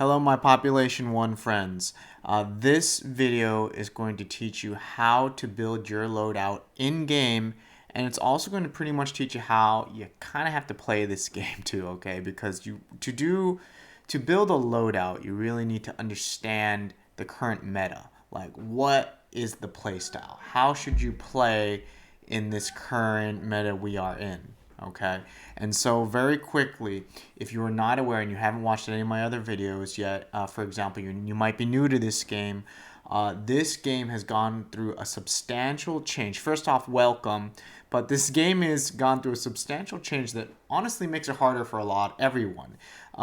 Hello, my Population 1 friends. This video is going to teach you how to build your loadout in-game, and it's also going to pretty much teach you how you kind of have to play this game too, okay? Because to build a loadout, you really need to understand the current meta. Like, what is the play style? How should you play in this current meta we are in? Okay, and so very quickly, if you are not aware and you haven't watched any of my other videos yet, for example, you might be new to this game. This game has gone through a substantial change. First off, welcome, but this game has gone through a substantial change that honestly makes it harder for everyone.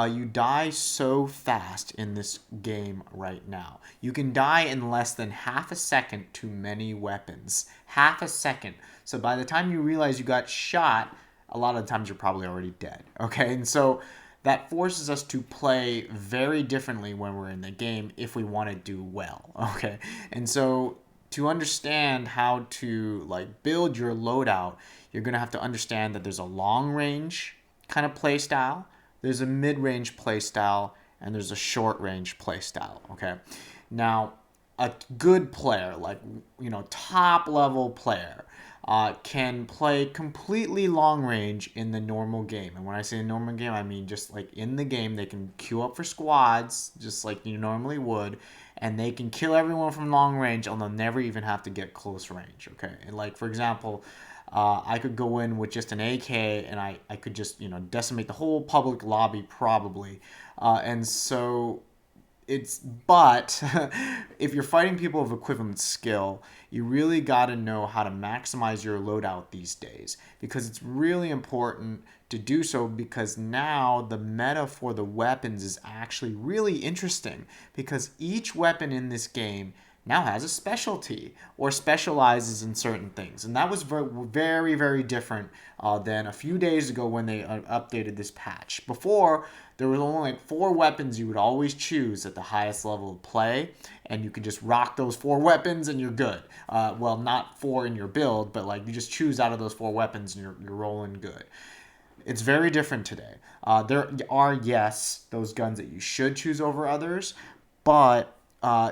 You die so fast in this game right now. You can die in less than half a second to many weapons. Half a second. So by the time you realize you got shot, a lot of the times you're probably already dead, okay? And so that forces us to play very differently when we're in the game if we want to do well, okay? And so to understand how to build your loadout, you're going to have to understand that there's a long range kind of play style, there's a mid-range play style, and there's a short range play style, okay? Now, a good player, top level player, can play completely long range in the normal game. And when I say normal game, I mean just like in the game, they can queue up for squads just like you normally would, and they can kill everyone from long range and they'll never even have to get close range, okay? And like, for example, I could go in with just an AK and I could just, decimate the whole public lobby probably. But if you're fighting people of equivalent skill, you really got to know how to maximize your loadout these days, because it's really important to do so, because now the meta for the weapons is actually really interesting, because each weapon in this game now has a specialty or specializes in certain things. And that was very, very different than a few days ago when they updated this patch. Before, there was only like 4 weapons you would always choose at the highest level of play, and you could just rock those 4 weapons and you're good. Well, not 4 in your build, but like you just choose out of those 4 weapons and you're rolling good. It's very different today. There are, yes, those guns that you should choose over others, but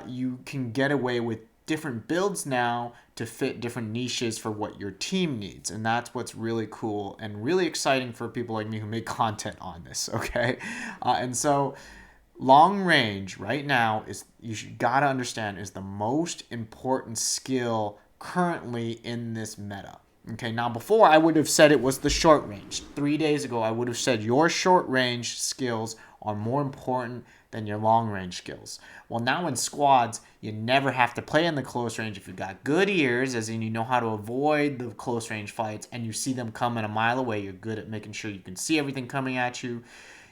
you can get away with different builds now to fit different niches for what your team needs. And that's what's really cool and really exciting for people like me who make content on this, okay? And so long range right now gotta understand is the most important skill currently in this meta. Okay, now before I would have said it was the short range. 3 days ago, I would have said your short range skills are more important than your long range skills. Well, now in squads, you never have to play in the close range if you've got good ears, as in you know how to avoid the close range fights and you see them coming a mile away. You're good at making sure you can see everything coming at you.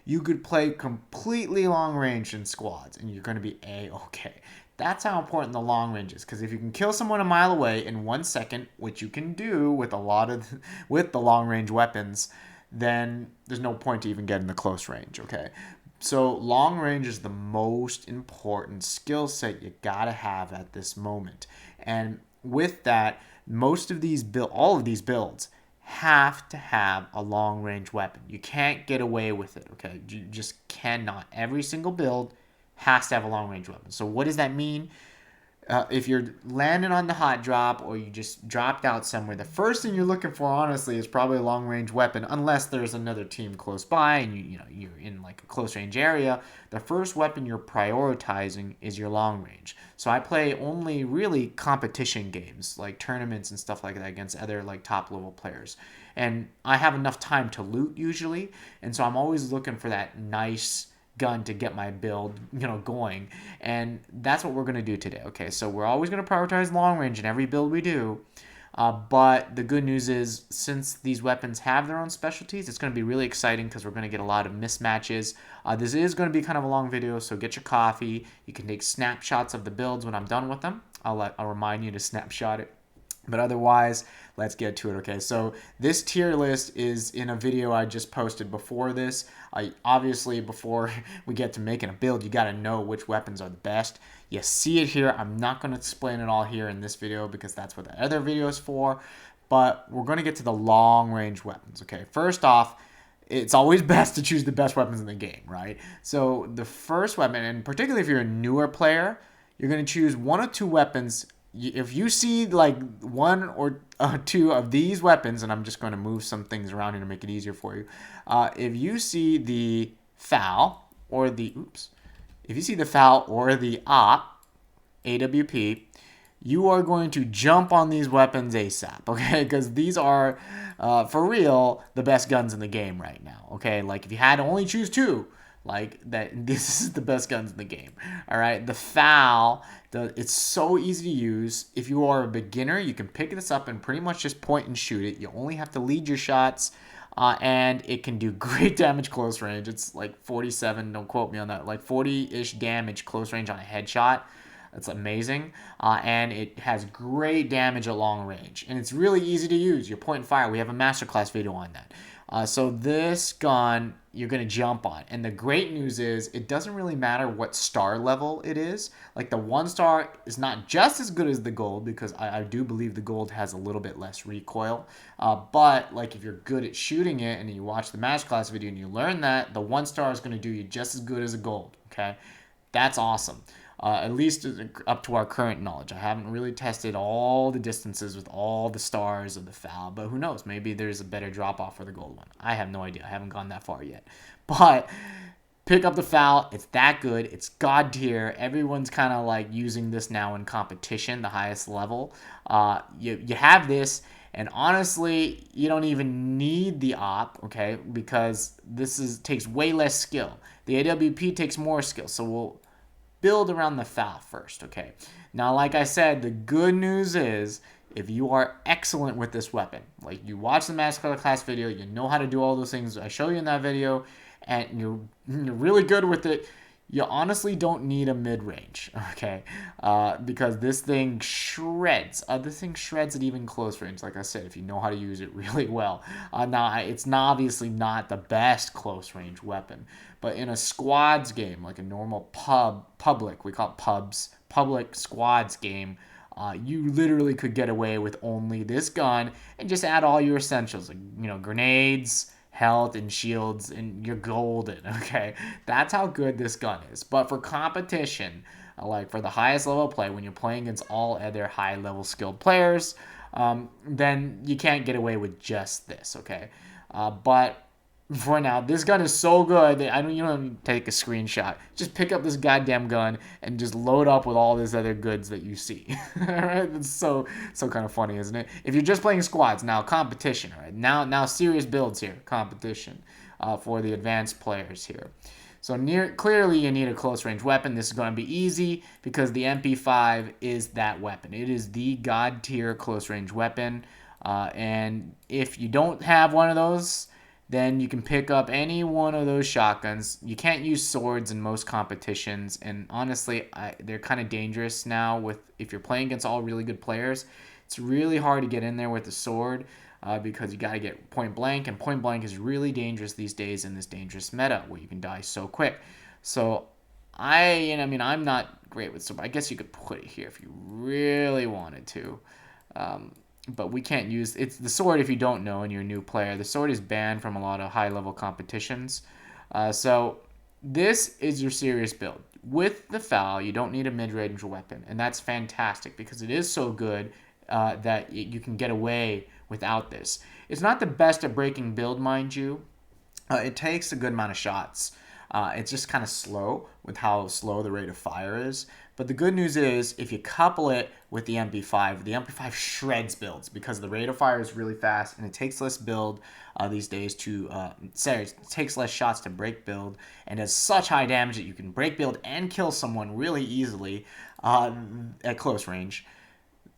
You could play completely long range in squads and you're going to be A-okay. That's how important the long range is, because if you can kill someone a mile away in 1 second, which you can do with with the long range weapons, then there's no point to even getting the close range, okay? So long range is the most important skill set you gotta have at this moment. And with that, all of these builds have to have a long range weapon. You can't get away with it, okay? You just cannot. Every single build has to have a long range weapon. So what does that mean? If you're landing on the hot drop or you just dropped out somewhere, the first thing you're looking for, honestly, is probably a long range weapon, unless there's another team close by and you're in like a close range area. The first weapon you're prioritizing is your long range. So I play only really competition games, like tournaments and stuff like that, against other like top level players. And I have enough time to loot usually, and so I'm always looking for that nice gun to get my build going, and that's what we're going to do today. Okay, so we're always going to prioritize long range in every build we do, but the good news is, since these weapons have their own specialties, it's going to be really exciting because we're going to get a lot of mismatches. This is going to be kind of a long video, so get your coffee. You can take snapshots of the builds when I'm done with them. I'll remind you to snapshot it. But otherwise, let's get to it, okay? So this tier list is in a video I just posted before this. Obviously, before we get to making a build, you got to know which weapons are the best. You see it here. I'm not going to explain it all here in this video because that's what the other video is for. But we're going to get to the long-range weapons, okay? First off, it's always best to choose the best weapons in the game, right? So the first weapon, and particularly if you're a newer player, you're going to choose one or two weapons. If you see like one or two of these weapons, and I'm just going to move some things around here to make it easier for you. If you see the FAL or the if you see the FAL or the AWP, you are going to jump on these weapons ASAP, okay? Because these are, for real, the best guns in the game right now, okay? Like, if you had to only choose two, like, that, this is the best guns in the game, all right? The FAL, it's so easy to use. If you are a beginner, you can pick this up and pretty much just point and shoot it. You only have to lead your shots, and it can do great damage close range. It's like 47, don't quote me on that, like 40-ish damage close range on a headshot. That's amazing. And it has great damage at long range. And it's really easy to use. Your point and fire. We have a masterclass video on that. So this gun, you're going to jump on. And the great news is it doesn't really matter what star level it is. Like the 1 star is not just as good as the gold, because I do believe the gold has a little bit less recoil. But like if you're good at shooting it and you watch the masterclass video and you learn that, the 1 star is going to do you just as good as a gold. Okay, that's awesome. At least up to our current knowledge. I haven't really tested all the distances with all the stars of the FAL, but who knows? Maybe there's a better drop-off for the gold one. I have no idea. I haven't gone that far yet. But pick up the FAL. It's that good. It's god tier. Everyone's kind of like using this now in competition, the highest level. You have this, and honestly, you don't even need the op, okay? Because this takes way less skill. The AWP takes more skill, so we'll build around the FAL first, okay? Now, like I said, the good news is if you are excellent with this weapon, like you watch the masterclass video, you know how to do all those things I show you in that video, and you're really good with it, you honestly don't need a mid-range, okay? Because this thing shreds. This thing shreds at even close range, like I said, if you know how to use it really well. Now, it's obviously not the best close-range weapon, but in a squads game, like a normal public, we call it pubs, public squads game, you literally could get away with only this gun and just add all your essentials, like, grenades, health, and shields, and you're golden, okay? That's how good this gun is. But for competition, like for the highest level play, when you're playing against all other high-level skilled players, then you can't get away with just this, okay? But for now, this gun is so good that you don't need to take a screenshot. Just pick up this goddamn gun and just load up with all these other goods that you see. Alright? It's so kind of funny, isn't it? If you're just playing squads, now competition, right? Now serious builds here, competition for the advanced players here. So clearly you need a close range weapon. This is going to be easy because the MP5 is that weapon. It is the god tier close range weapon. And if you don't have one of those, then you can pick up any one of those shotguns. You can't use swords in most competitions, and honestly, they're kind of dangerous now. If you're playing against all really good players, it's really hard to get in there with a sword because you got to get point blank, and point blank is really dangerous these days in this dangerous meta where you can die so quick. So I'm not great with sword. I guess you could put it here if you really wanted to. But we can't use it's the sword. If you don't know and you're a new player, the sword is banned from a lot of high-level competitions. So this is your serious build. With the FAL, you don't need a mid-range weapon, and that's fantastic because it is so good that you can get away without this. It's not the best at breaking build, mind you. It takes a good amount of shots. It's just kind of slow with how slow the rate of fire is. But the good news is if you couple it with the MP5 shreds builds because the rate of fire is really fast and it takes less build these days it takes less shots to break build and has such high damage that you can break build and kill someone really easily at close range.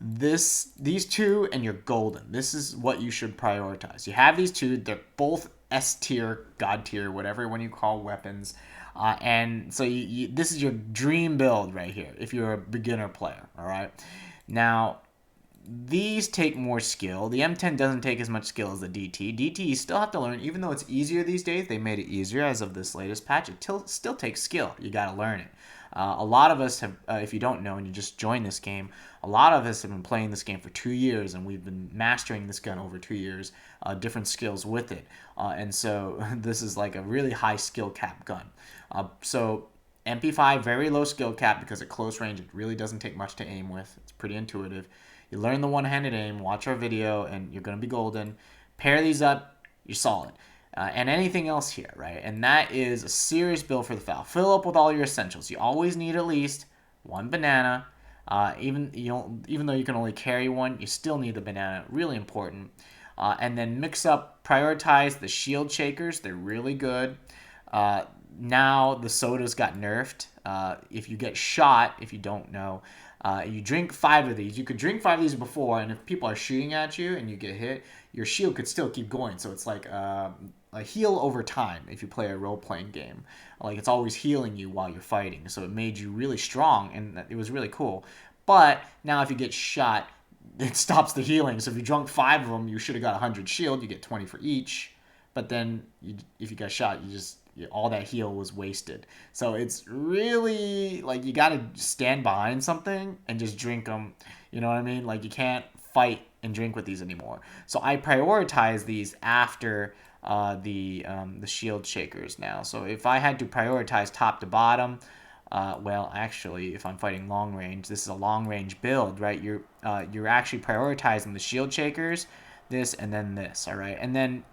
These two and you're golden. This is what you should prioritize. You have these two, they're both S tier, god tier, whatever one you call weapons. And so this is your dream build right here if you're a beginner player, all right? Now, these take more skill. The M10 doesn't take as much skill as the DT. DT you still have to learn, even though it's easier these days. They made it easier as of this latest patch. It still takes skill. You got to learn it. A lot of us have, if you don't know and you just joined this game, a lot of us have been playing this game for 2 years, and we've been mastering this gun over 2 years, different skills with it. And so this is like a really high skill cap gun. So MP5, very low skill cap because at close range it really doesn't take much to aim with. It's pretty intuitive. You learn the one-handed aim, watch our video, and you're going to be golden. Pair these up, you're solid. And anything else here, right? And that is a serious build for the FAL. Fill up with all your essentials. You always need at least one banana. Even though you can only carry one, you still need the banana. Really important. And then mix up, prioritize the shield shakers. They're really good. Now the sodas got nerfed. If you get shot, if you don't know, you drink 5 of these. You could drink 5 of these before, and if people are shooting at you and you get hit, your shield could still keep going. So it's like a heal over time if you play a role-playing game. Like, it's always healing you while you're fighting. So it made you really strong, and it was really cool. But now if you get shot, it stops the healing. So if you drunk 5 of them, you should have got 100 shield. You get 20 for each. But then if you got shot, all that heal was wasted. So it's really, like, you got to stand behind something and just drink them. You know what I mean? Like, you can't fight and drink with these anymore. So I prioritize these after the shield shakers now. So if I had to prioritize top to bottom, well, actually, if I'm fighting long range, this is a long range build, right? You're actually prioritizing the shield shakers, this, and then this, all right? And then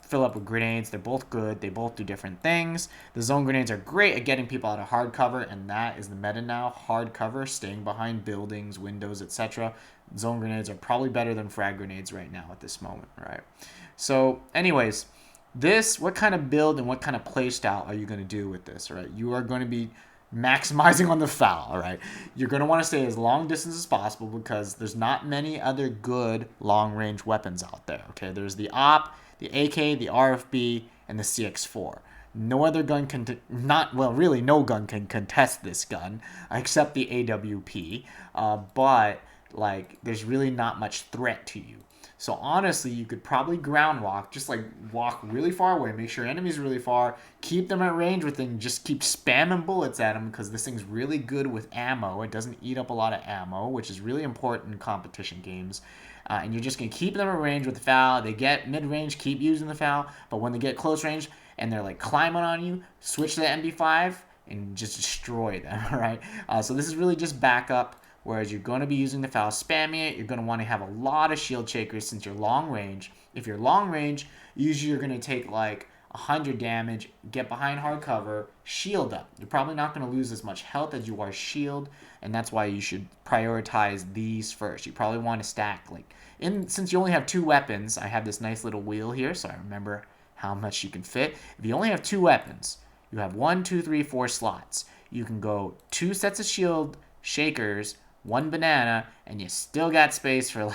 fill up with grenades. They're both good. They both do different things. The zone grenades are great at getting people out of hard cover, and that is the meta now. Hard cover, staying behind buildings, windows, etc. Zone grenades are probably better than frag grenades right now at this moment, right? So anyways, what kind of build and what kind of play style are you going to do with this, all right? You are going to be maximizing on the FAL, all right? You're going to want to stay as long distance as possible because there's not many other good long-range weapons out there, okay? There's the AWP, the AK, the RFB, and the CX4. No other gun really no gun can contest this gun except the AWP, but like there's really not much threat to you. So honestly, you could probably ground walk, just like walk really far away, make sure enemies really far, keep them at range within, just keep spamming bullets at them because this thing's really good with ammo. It doesn't eat up a lot of ammo, which is really important in competition games. And you're just going to keep them at range with the FAL. They get mid-range, keep using the FAL, but when they get close range and they're like climbing on you, switch to the MB5 and just destroy them, all right? So this is really just backup. Whereas you're going to be using the FAL, spamming it. You're going to want to have a lot of shield shakers since you're long range. If you're long range, usually you're going to take like 100 damage, get behind hard cover, shield up. You're probably not going to lose as much health as you are shield, and that's why you should prioritize these first. You probably want to stack since you only have 2 weapons. I have this nice little wheel here, so I remember how much you can fit. If you only have 2 weapons, you have 1, 2, 3, 4 slots. You can go 2 sets of shield shakers, 1 banana, and you still got space for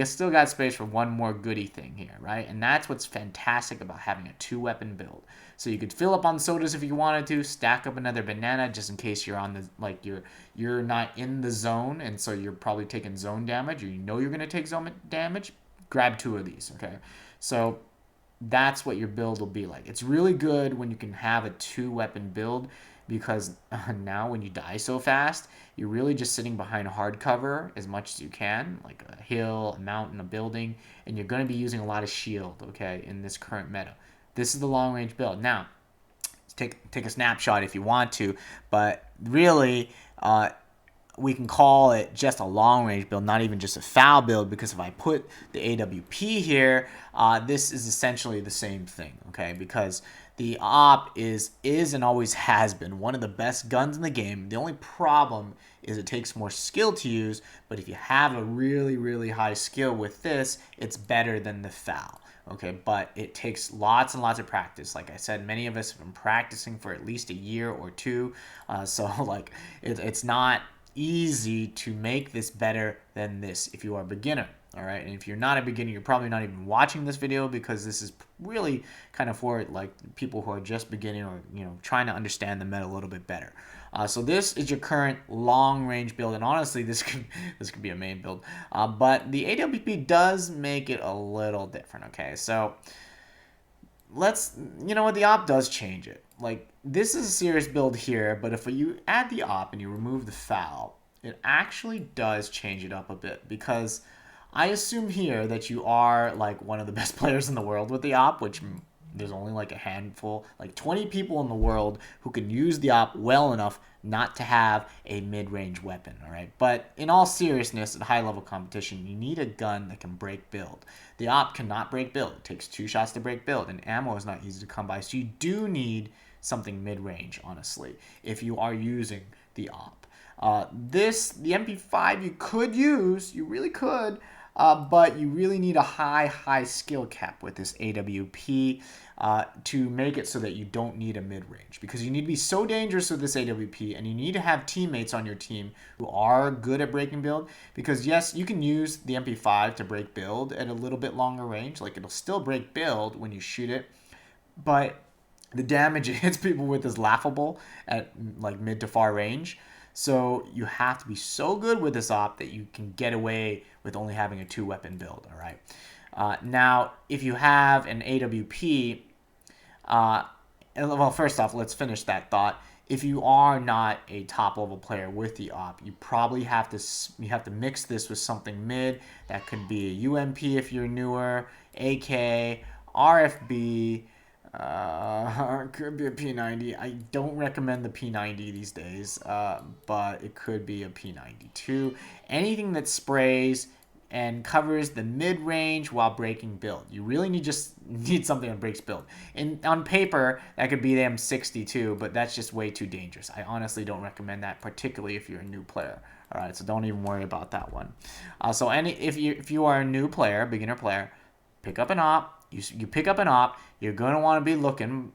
still got space for one more goodie thing here, right? And that's what's fantastic about having a 2-weapon build. So you could fill up on sodas if you wanted to, stack up another banana just in case you're on you're not in the zone, and so you're probably taking zone damage, or you know you're going to take zone damage. Grab 2 of these, okay? So that's what your build will be like. It's really good when you can have a 2-weapon build because now when you die so fast, you're really just sitting behind hard cover as much as you can, like a hill, a mountain, a building, and you're going to be using a lot of shield, okay, in this current meta. This is the long-range build. Now, take a snapshot if you want to, but really, we can call it just a long-range build, not even just a FAL build, because if I put the AWP here, this is essentially the same thing, okay? Because the AWP is and always has been one of the best guns in the game. The only problem is it takes more skill to use, but if you have a really, really high skill with this, it's better than the FAL. Okay, but it takes lots and lots of practice. Like I said, many of us have been practicing for at least a year or 2. So like it's not easy to make this better than this if you are a beginner. All right, and if you're not a beginner, you're probably not even watching this video because this is really kind of for like people who are just beginning or trying to understand the meta a little bit better. So this is your current long-range build, and honestly, this could be a main build. But the AWP does make it a little different. Okay, so the AWP does change it. like this is a serious build here, but if you add the op and you remove the foul, it actually does change it up a bit, because I assume here that you are like one of the best players in the world with the op, which there's only like a handful, like 20 people in the world who can use the op well enough not to have a mid-range weapon, all right? But in all seriousness, at high-level competition, you need a gun that can break build. The op cannot break build. It takes 2 shots to break build, and ammo is not easy to come by. So you do need something mid-range, honestly, if you are using the op. The MP5 you could use, you really could, but you really need a high skill cap with this AWP to make it so that you don't need a mid-range, because you need to be so dangerous with this AWP, and you need to have teammates on your team who are good at breaking build, because yes, you can use the MP5 to break build at a little bit longer range, like it'll still break build when you shoot it, but the damage it hits people with is laughable at like mid to far range. So you have to be so good with this op that you can get away with only having a 2-weapon build, all right? Now, if you have an AWP, well, first off, let's finish that thought. If you are not a top-level player with the op, you probably have to mix this with something mid. That could be a UMP if you're newer, AK, RFB, could be a P90. I don't recommend the P90 these days, but it could be a P92. Anything that sprays and covers the mid-range while breaking build. You really need something that breaks build. And on paper, that could be the M62, but that's just way too dangerous. I honestly don't recommend that, particularly if you're a new player. All right, so don't even worry about that one. So if you are a new player, beginner player, pick up an op. You pick up an op, you're going to want to be looking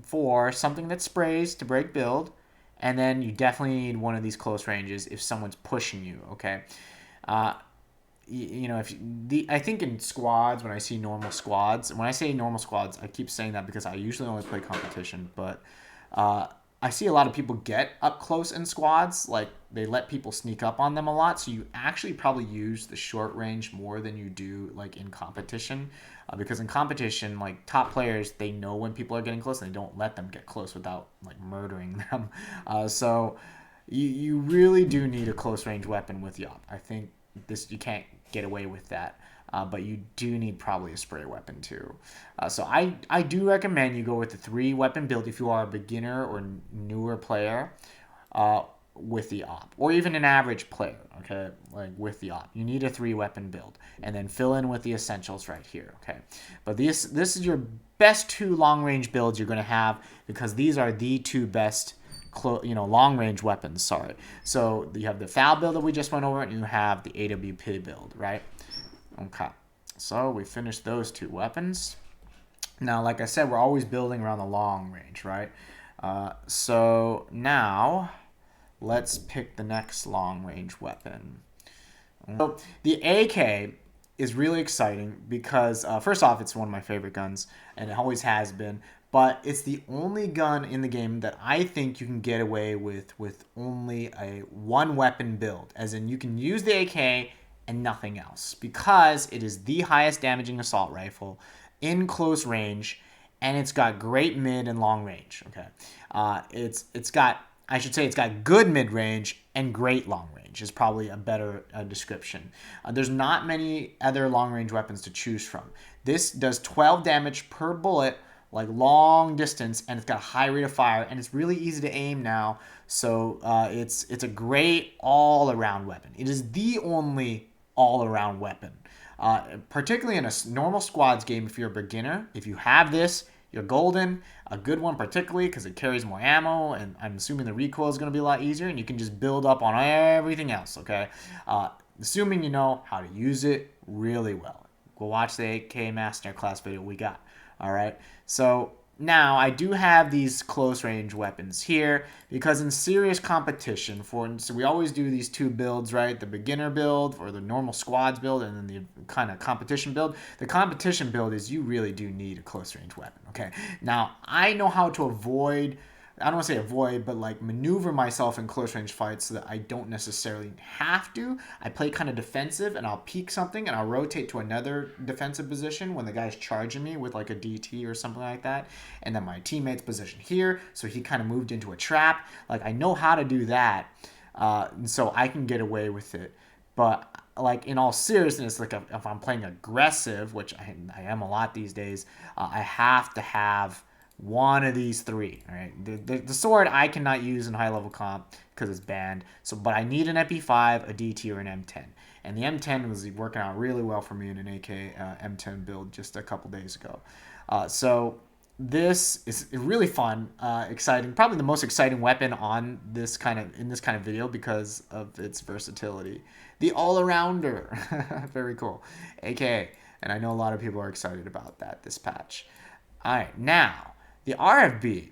for something that sprays to break build, and then you definitely need one of these close ranges if someone's pushing you, okay? You know, I think in squads, when I see normal squads, when I say normal squads, I keep saying that because I usually only play competition, but I see a lot of people get up close in squads, like they let people sneak up on them a lot, so you actually probably use the short range more than you do like in competition, because in competition, like top players, they know when people are getting close and they don't let them get close without like murdering them. So you really do need a close range weapon with Yop. I think you can't get away with that. But you do need probably a spray weapon too. So I do recommend you go with the 3-weapon build if you are a beginner or newer player with the op, or even an average player, okay, like with the op. You need a 3-weapon build, and then fill in with the essentials right here, okay. But this is your best 2 long-range builds you're going to have, because these are the 2 best long-range weapons, sorry. So you have the FAL build that we just went over, and you have the AWP build, right? Okay, so we finished those 2 weapons. Now, like I said, we're always building around the long range, right? So now let's pick the next long range weapon. So the AK is really exciting because, first off, it's one of my favorite guns, and it always has been. But it's the only gun in the game that I think you can get away with only a 1-weapon build. As in, you can use the AK and nothing else, because it is the highest damaging assault rifle in close range, and it's got great mid and long range. Okay, it's got good mid range and great long range is probably a better description. There's not many other long range weapons to choose from. This does 12 damage per bullet, like long distance, and it's got a high rate of fire, and it's really easy to aim now. So it's a great all-around weapon. It is the only all-around weapon, particularly in a normal squads game. If you're a beginner, if you have this, you're golden. A good one, particularly because it carries more ammo, and I'm assuming the recoil is going to be a lot easier, and you can just build up on everything else, okay? Assuming you know how to use it really well. Go watch the AK Masterclass video we got, all right? So now I do have these close range weapons here because in serious competition, so we always do these 2 builds, right? The beginner build or the normal squads build, and then the kind of competition build. The competition build is you really do need a close range weapon, okay? Now I know how to avoid I don't want to say avoid, but like maneuver myself in close range fights so that I don't necessarily have to. I play kind of defensive and I'll peek something and I'll rotate to another defensive position when the guy's charging me with like a DT or something like that. And then my teammate's position here, so he kind of moved into a trap. Like I know how to do that, and so I can get away with it. But like in all seriousness, like if I'm playing aggressive, which I am a lot these days, I have to have one of these three. All right, the sword I cannot use in high level comp because it's banned. So, but I need an MP5, a DT, or an M10. And the M10 was working out really well for me in an AK M10 build just a couple days ago. So this is really fun, exciting. Probably the most exciting weapon on this kind of video because of its versatility. The all-arounder, very cool. AKA, and I know a lot of people are excited about that this patch. All right, now the RFB,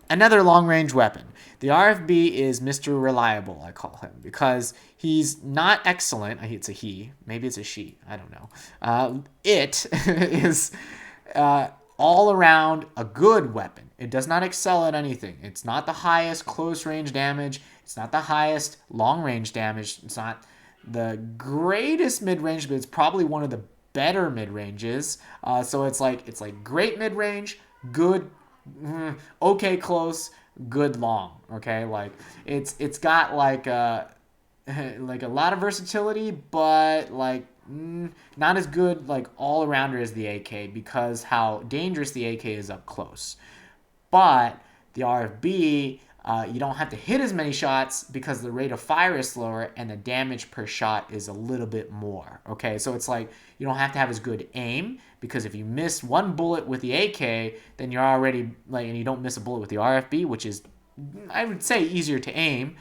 another long-range weapon. The RFB is Mr. Reliable, I call him, because he's not excellent. It's a he, maybe it's a she, I don't know. It is all around a good weapon. It does not excel at anything. It's not the highest close range damage. It's not the highest long range damage. It's not the greatest mid range, but it's probably one of the better mid ranges. So it's like great mid range, good, okay close, good long. Okay, like it's got like like a lot of versatility, but like not as good like all arounder as the AK because how dangerous the AK is up close. But the RFB, you don't have to hit as many shots because the rate of fire is slower and the damage per shot is a little bit more. Okay, so it's like you don't have to have as good aim because if you miss one bullet with the AK, then you're already like, and you don't miss a bullet with the RFB, which is, I would say, easier to aim,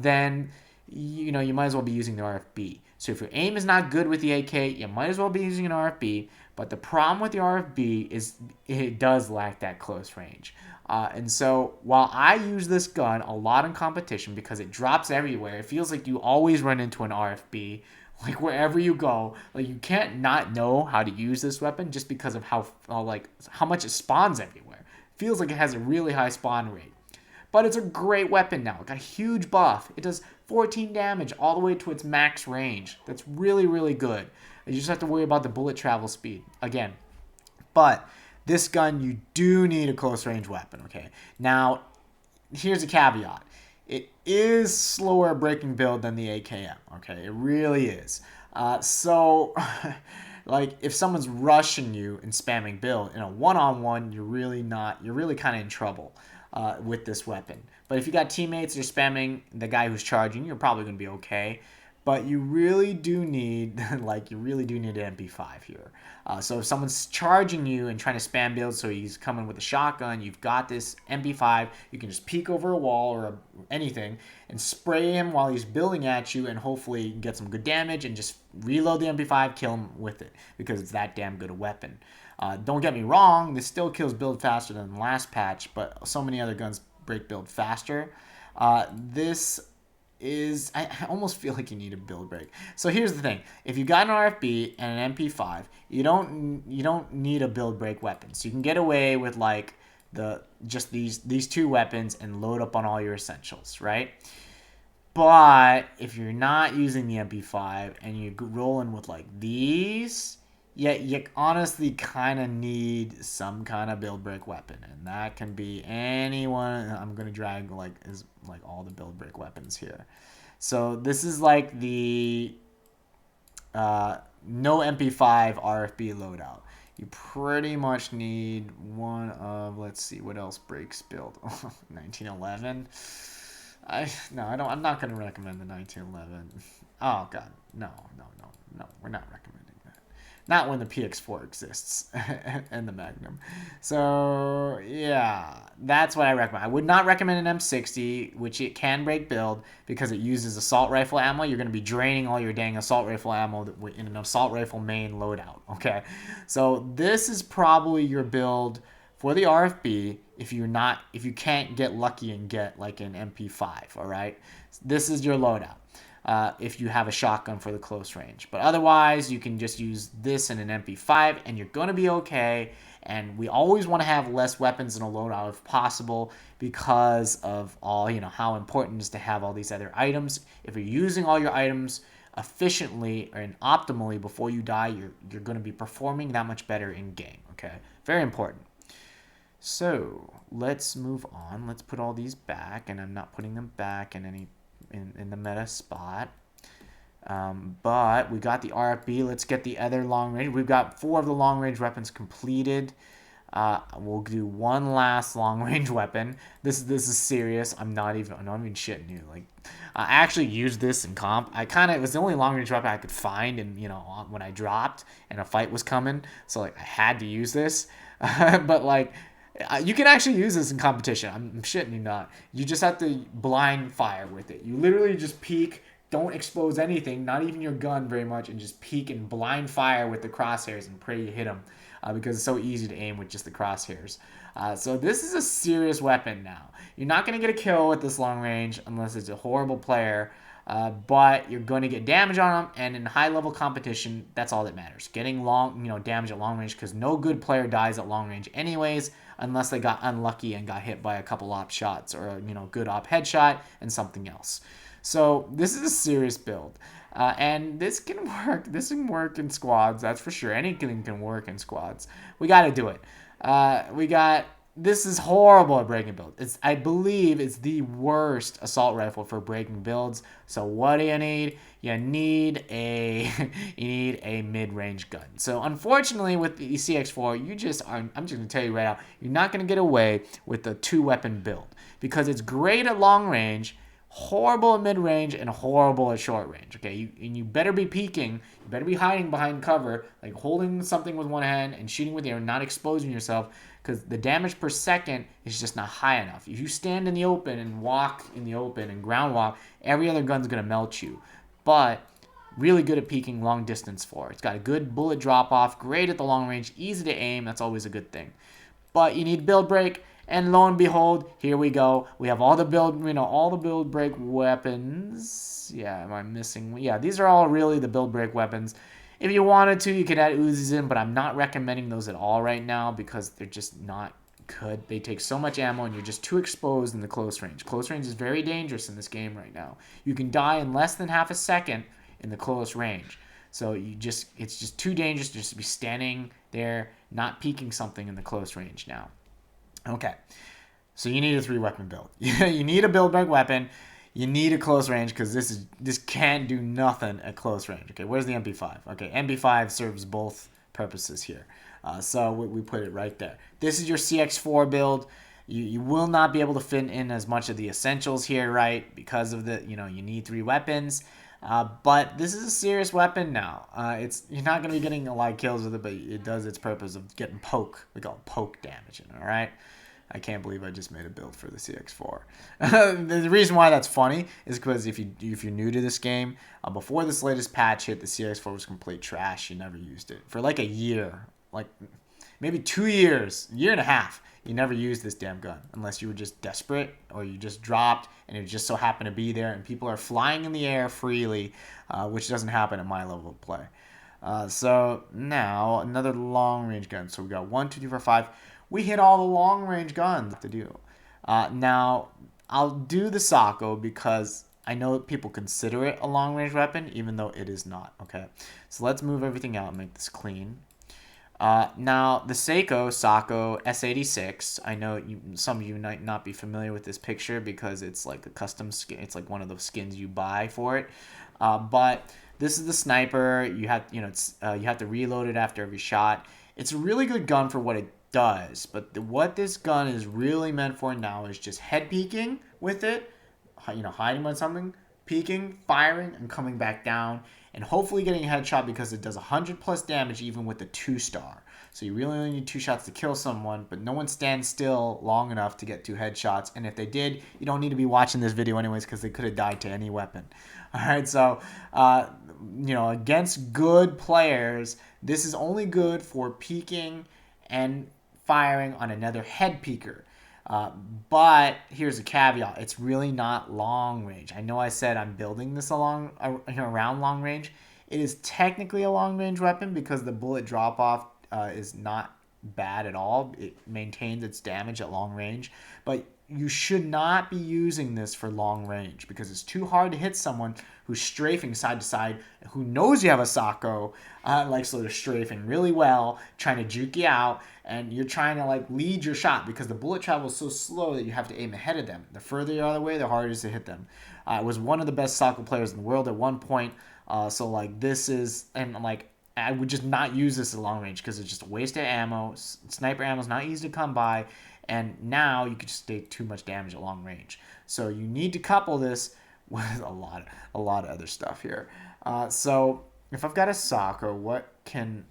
then you know you might as well be using the RFB. So if your aim is not good with the AK, you might as well be using an RFB. But the problem with the RFB is it does lack that close range. And so while I use this gun a lot in competition because it drops everywhere, it feels like you always run into an RFB. Like wherever you go, like you can't not know how to use this weapon just because of how much it spawns everywhere. It feels like it has a really high spawn rate. But it's a great weapon now. It got a huge buff. It does 14 damage all the way to its max range. That's really, really good. You just have to worry about the bullet travel speed again. But this gun, you do need a close range weapon, okay? Now, here's a caveat. It is slower breaking build than the AKM, okay? It really is. So, like, if someone's rushing you and spamming build in a one-on-one, you're really kind of in trouble with this weapon. But if you got teammates that are spamming the guy who's charging, you're probably going to be okay. But you really do need, an MP5 here. So if someone's charging you and trying to spam build, so he's coming with a shotgun, you've got this MP5. You can just peek over a wall or anything and spray him while he's building at you, and hopefully get some good damage and just reload the MP5, kill him with it because it's that damn good a weapon. Don't get me wrong, this still kills build faster than the last patch, but so many other guns break build faster. This is, I almost feel like you need a build break. So here's the thing: if you got an RFB and an MP5, you don't need a build break weapon. So you can get away with like just these two weapons and load up on all your essentials, right? But if you're not using the MP5 and you're rolling with like these, yeah, you honestly kind of need some kind of build break weapon, and that can be anyone. I'm gonna drag like all the build break weapons here. So this is like the no MP5 RFB loadout. You pretty much need one of, let's see what else breaks build. 1911. I'm not gonna recommend the 1911. Oh god, no. We're not recommending. Not when the PX4 exists and the Magnum. So, yeah, that's what I recommend. I would not recommend an M60, which it can break build because it uses assault rifle ammo. You're going to be draining all your dang assault rifle ammo in an assault rifle main loadout, okay? So, this is probably your build for the RFB if you can't get lucky and get like an MP5, all right? This is your loadout. If you have a shotgun for the close range. But otherwise, you can just use this in an MP5 and you're going to be okay. And we always want to have less weapons in a loadout if possible because of all, how important it is to have all these other items. If you're using all your items efficiently and optimally before you die, you're going to be performing that much better in game, okay? Very important. So let's move on. Let's put all these back, and I'm not putting them back in the meta spot. But we got the RFB. Let's get the other long range. We've got 4 of the long range weapons completed. We'll do one last long range weapon. This is serious. I'm not even shitting you. Like, I actually used this in comp. It was the only long range weapon I could find, and when I dropped and a fight was coming, so like I had to use this. But like, you can actually use this in competition. I'm shitting you not. You just have to blind fire with it. You literally just peek. Don't expose anything, not even your gun very much, and just peek and blind fire with the crosshairs and pray you hit them because it's so easy to aim with just the crosshairs. So this is a serious weapon now. You're not going to get a kill with this long range unless it's a horrible player, but you're going to get damage on them, and in high-level competition, that's all that matters. Getting damage at long range, because no good player dies at long range anyways unless they got unlucky and got hit by a couple op shots or a good op headshot and something else. So this is a serious build, and this can work. This can work in squads, that's for sure. Anything can work in squads. We got to do it. This is horrible at breaking builds. I believe it's the worst assault rifle for breaking builds. So what do you need? You need a mid-range gun. So unfortunately with the CX4, I'm just going to tell you right now, you're not going to get away with the 2-weapon build because it's great at long range, horrible at mid-range, and horrible at short range. Okay, you better be peeking. You better be hiding behind cover, like holding something with one hand and shooting with the other, not exposing yourself, because the damage per second is just not high enough. If you stand in the open and walk in the open and ground walk, every other gun's going to melt you. But really good at peeking long distance for. It's got a good bullet drop off, great at the long range, easy to aim. That's always a good thing. But you need build break. And lo and behold, here we go. We have all the build break weapons. Yeah, am I missing? Yeah, these are all really the build break weapons. If you wanted to, you could add Uzis in, but I'm not recommending those at all right now because they're just not good. They take so much ammo, and you're just too exposed in the close range. Close range is very dangerous in this game right now. You can die in less than half a second in the close range. So it's just too dangerous just to be standing there, not peeking something in the close range now. Okay, so you need a 3-weapon build. You need a build break weapon. You need a close range because this can't do nothing at close range. Okay, where's the MP5? Okay, MP5 serves both purposes here. So we put it right there. This is your CX4 build. You will not be able to fit in as much of the essentials here, right? Because of you need 3 weapons. But this is a serious weapon now. You're not going to be getting a lot of kills with it, but it does its purpose of getting poke. We call it poke damage, all right? I can't believe I just made a build for the CX4. The reason why that's funny is because if you're new to this game, before this latest patch hit, the CX4 was complete trash. You never used it. For like a year, like maybe 2 years, year and a half, you never used this damn gun unless you were just desperate or you just dropped and it just so happened to be there and people are flying in the air freely, which doesn't happen at my level of play. So now another long range gun. So we got 1, 2, 3, 4, 5. We hit all the long range guns to do. Now I'll do the Sako because I know people consider it a long range weapon even though it is not. Okay, so let's move everything out and make this clean. Now the Sako S86, I know some of you might not be familiar with this picture because it's like a custom skin. It's like one of those skins you buy for it. But this is the sniper. You have you have to reload it after every shot. It's a really good gun for what it does, but what this gun is really meant for now is just head peeking with it, hiding on something, peeking, firing, and coming back down, and hopefully getting a headshot because it does 100+ damage even with the 2-star. So you really only need 2 shots to kill someone, but no one stands still long enough to get 2 headshots, and if they did, you don't need to be watching this video anyways because they could have died to any weapon. Alright, so against good players, this is only good for peeking and firing on another head peeker. But here's a caveat. It's really not long range. I know I said I'm building this around long range. It is technically a long range weapon because the bullet drop off is not bad at all. It maintains its damage at long range, but you should not be using this for long range because it's too hard to hit someone who's strafing side to side, who knows you have a Sako, like sort of strafing really well, trying to juke you out, and you're trying to like lead your shot because the bullet travel is so slow that you have to aim ahead of them. The further you're out of the way, the harder it is to hit them. I was one of the best Sako players in the world at one point, so like this is, and like I would just not use this at long range because it's just a waste of ammo. Sniper ammo is not easy to come by, and now you could just take too much damage at long range. So you need to couple this with a lot of other stuff here. So if I've got a Sako, what can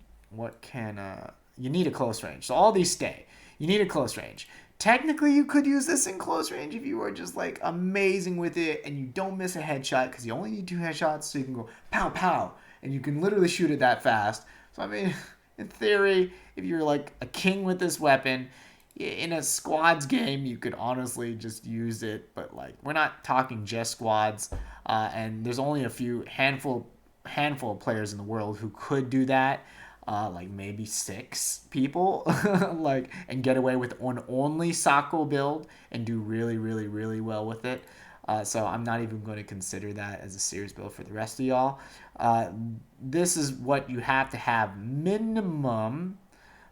you need a close range. So all these stay. You need a close range. Technically, you could use this in close range if you were just like amazing with it and you don't miss a headshot because you only need 2 headshots, so you can go pow pow and you can literally shoot it that fast. So I mean, in theory, if you're like a king with this weapon, in a squads game, you could honestly just use it. But like, we're not talking just squads, and there's only a handful of players in the world who could do that. Like maybe 6 people, like, and get away with an only Sako build and do really, really, really well with it. So I'm not even going to consider that as a serious build for the rest of y'all. This is what you have to have minimum,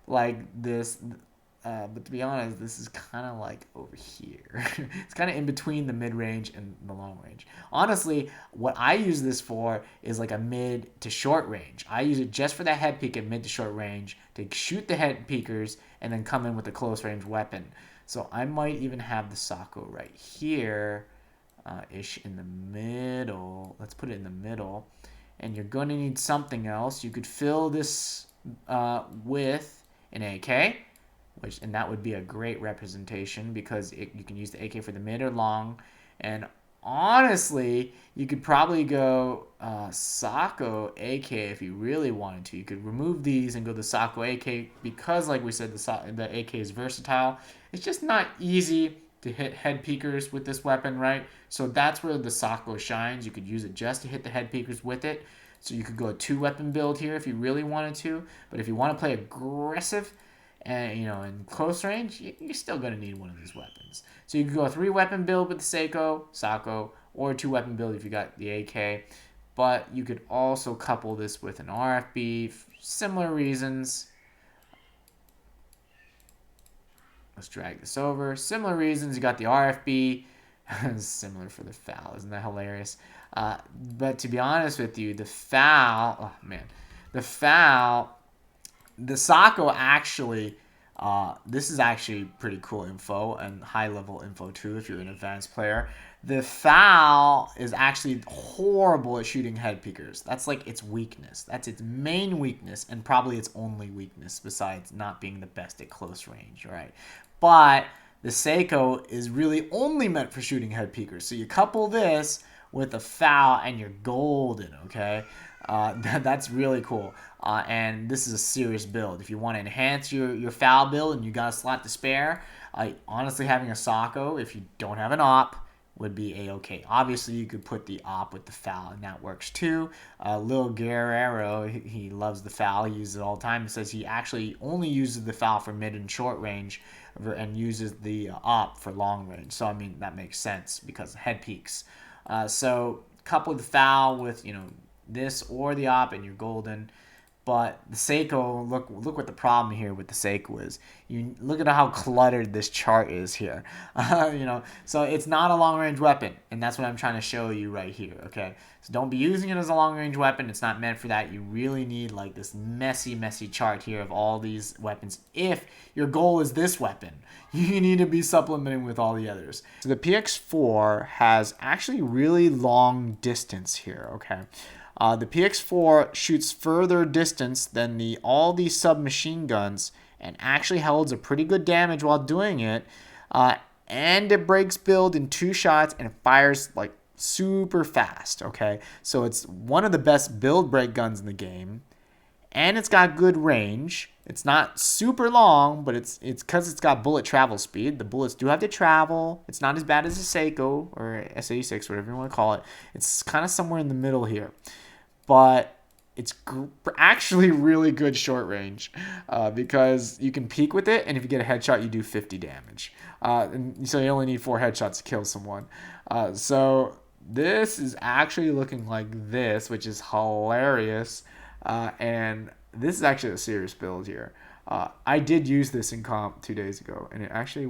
like this. But to be honest, this is kind of like over here. It's kind of in between the mid-range and the long range. Honestly, what I use this for is like a mid to short range. I use it just for that head peek at mid to short range to shoot the head peekers and then come in with a close range weapon. So I might even have the Sako right here, ish in the middle. Let's put it in the middle. And you're going to need something else. You could fill this with an AK. And that would be a great representation because you can use the AK for the mid or long. And honestly, you could probably go Sako AK if you really wanted to. You could remove these and go the Sako AK because, like we said, the AK is versatile. It's just not easy to hit head peekers with this weapon, right? So that's where the Sako shines. You could use it just to hit the head peekers with it. So you could go a 2-weapon build here if you really wanted to. But if you want to play aggressive, and in close range, you're still going to need one of these weapons. So you could go a 3-weapon build with the Sako, or a 2-weapon build if you got the AK. But you could also couple this with an RFB, similar reasons. Let's drag this over. Similar reasons, you got the RFB, similar for the FAL. Isn't that hilarious? But to be honest with you, the FAL, the Sako actually, this is actually pretty cool info and high level info too if you're an advanced player. The FAL is actually horrible at shooting head peekers. That's like its weakness. That's its main weakness and probably its only weakness besides not being the best at close range, right? But the Sako is really only meant for shooting head peekers. So you couple this with a FAL and you're golden, okay? That's really cool. And this is a serious build. If you want to enhance your FAL build and you got a slot to spare, honestly having a Sako, if you don't have an op, would be a-okay. Obviously, you could put the op with the FAL, and that works too. Lil Guerrero, he loves the FAL. He uses it all the time. He says he actually only uses the FAL for mid and short range and uses the op for long range. So, I mean, that makes sense because head peaks. So, couple the FAL with, this or the op and you're golden. But the Sako, look what the problem here with the Sako is. You look at how cluttered this chart is here. So it's not a long-range weapon, and that's what I'm trying to show you right here, okay? So don't be using it as a long-range weapon. It's not meant for that. You really need like this messy chart here of all these weapons. If your goal is this weapon, you need to be supplementing with all the others. So the PX4 has actually really long distance here, okay? The PX4 shoots further distance than all these submachine guns and actually holds a pretty good damage while doing it. And it breaks build in 2 shots and it fires like super fast, okay? So it's one of the best build break guns in the game. And it's got good range. It's not super long, but it's because it's got bullet travel speed. The bullets do have to travel. It's not as bad as a Sako or S86, whatever you want to call it. It's kind of somewhere in the middle here. But it's actually really good short range because you can peek with it, and if you get a headshot, you do 50 damage. And so you only need 4 headshots to kill someone. So this is actually looking like this, which is hilarious. And this is actually a serious build here. I did use this in comp 2 days ago, and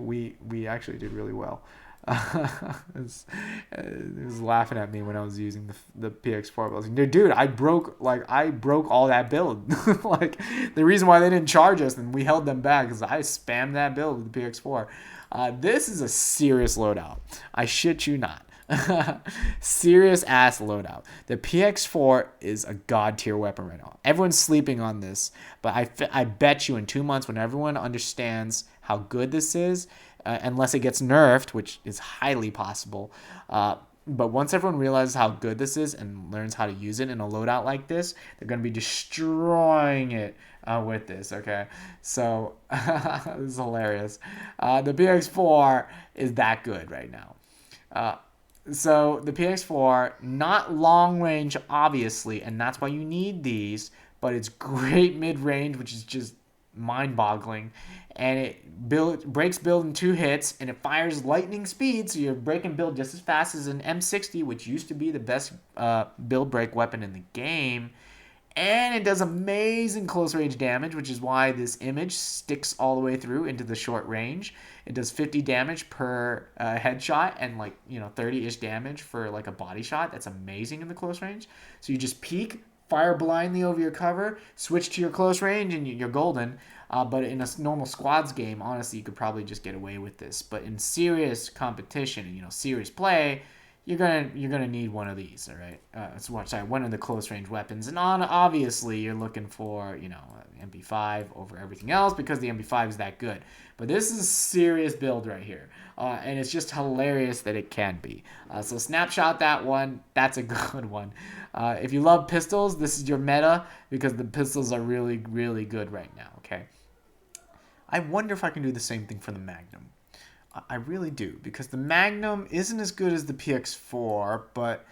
we actually did really well. It was laughing at me when I was using the PX4 build. Dude, I broke all that build. Like the reason why they didn't charge us and we held them back is I spammed that build with the PX4. This is a serious loadout. I shit you not. Serious ass loadout. The PX4 is a god tier weapon right now. Everyone's sleeping on this, but I bet you in 2 months when everyone understands how good this is, unless it gets nerfed, which is highly possible. But once everyone realizes how good this is and learns how to use it in a loadout like this, they're going to be destroying it with this, okay? So, this is hilarious. The PX4 is that good right now. So, the PX4, not long range, obviously, and that's why you need these, but it's great mid-range, which is just mind-boggling, and it breaks build in 2 hits, and it fires lightning speed, so you're breaking build just as fast as an M60, which used to be the best build break weapon in the game. And it does amazing close range damage, which is why this image sticks all the way through into the short range. It does 50 damage per headshot and 30-ish damage for like a body shot. That's amazing in the close range. So you just peek, fire blindly over your cover, switch to your close range, and you're golden. But in a normal squads game, honestly, you could probably just get away with this. But in serious competition and serious play, you're gonna need one of these, all right? One of the close range weapons, and obviously you're looking for MP5 over everything else because the MP5 is that good. But this is a serious build right here, and it's just hilarious that it can be. So snapshot that one. That's a good one. If you love pistols, this is your meta because the pistols are really, really good right now. Okay. I wonder if I can do the same thing for the Magnum. I really do, because the Magnum isn't as good as the PX4, but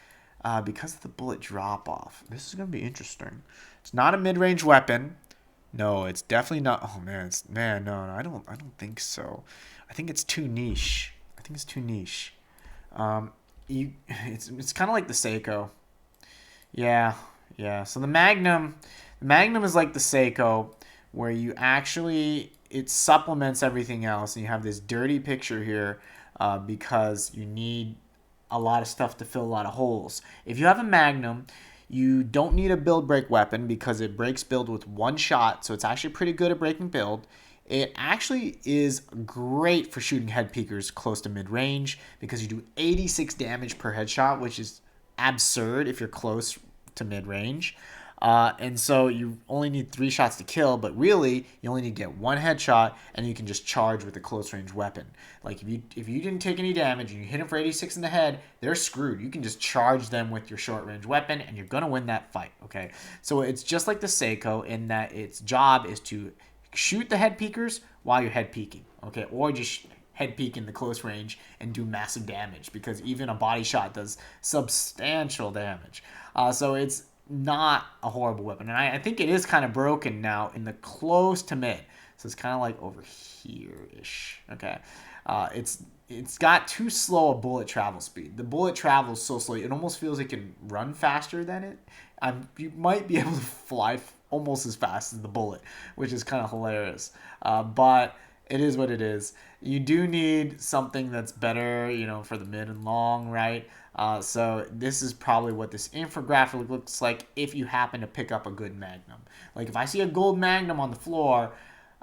because of the bullet drop-off, this is going to be interesting. It's not a mid-range weapon. No, it's definitely not. Oh man, no, I don't think so. I think it's too niche. It's kind of like the Sako. Yeah. So the Magnum is like the Sako, where you actually it supplements everything else, and you have this dirty picture here because you need a lot of stuff to fill a lot of holes. If you have a Magnum, you don't need a build break weapon because it breaks build with 1 shot, so it's actually pretty good at breaking build. It actually is great for shooting head peekers close to mid-range because you do 86 damage per headshot, which is absurd if you're close to mid-range. And so you only need 3 shots to kill, but really you only need to get 1 headshot, and you can just charge with a close range weapon. Like if you didn't take any damage and you hit them for 86 in the head, they're screwed. You can just charge them with your short range weapon, and you're gonna win that fight. Okay, so it's just like the Sako in that its job is to shoot the head peekers while you're head peeking. Okay, or just head peek in the close range and do massive damage because even a body shot does substantial damage. So it's not a horrible weapon, and I think it is kind of broken now in the close to mid, so it's kind of like over here ish. Okay, it's got too slow a bullet travel speed. The bullet travels so slowly it almost feels it can run faster than it. You might be able to fly almost as fast as the bullet, which is kind of hilarious, but it is what it is. You do need something that's better, for the mid and long, right? So this is probably what this infographic looks like if you happen to pick up a good Magnum. Like if I see a gold Magnum on the floor,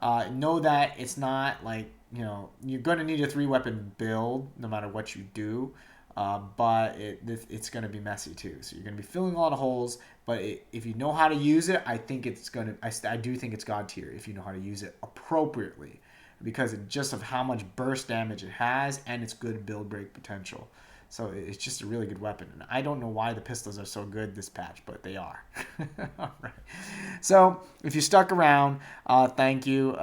know that it's not like, you're going to need a 3-weapon build no matter what you do. But it's going to be messy too. So you're going to be filling a lot of holes. But if you know how to use it, I do think it's God tier if you know how to use it appropriately, because just of how much burst damage it has and its good build break potential. So it's just a really good weapon. And I don't know why the pistols are so good this patch, but they are. All right. So if you stuck around, thank you.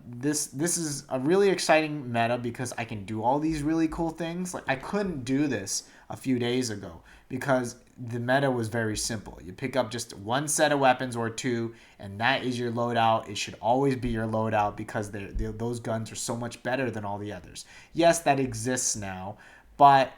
This is a really exciting meta because I can do all these really cool things. Like I couldn't do this a few days ago because the meta was very simple. You pick up just one set of weapons or two, and that is your loadout. It should always be your loadout because those guns are so much better than all the others. Yes, that exists now, but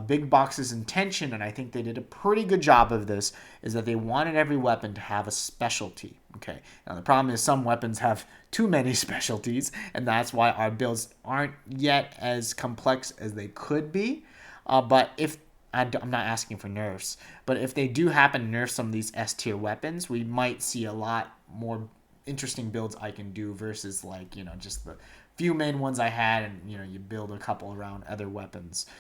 Big Box's intention, and I think they did a pretty good job of this, is that they wanted every weapon to have a specialty. Okay. Now the problem is some weapons have too many specialties, and that's why our builds aren't yet as complex as they could be. But if I'm not asking for nerfs, but if they do happen to nerf some of these S tier weapons, we might see a lot more interesting builds I can do versus like, just the few main ones I had, and you build a couple around other weapons.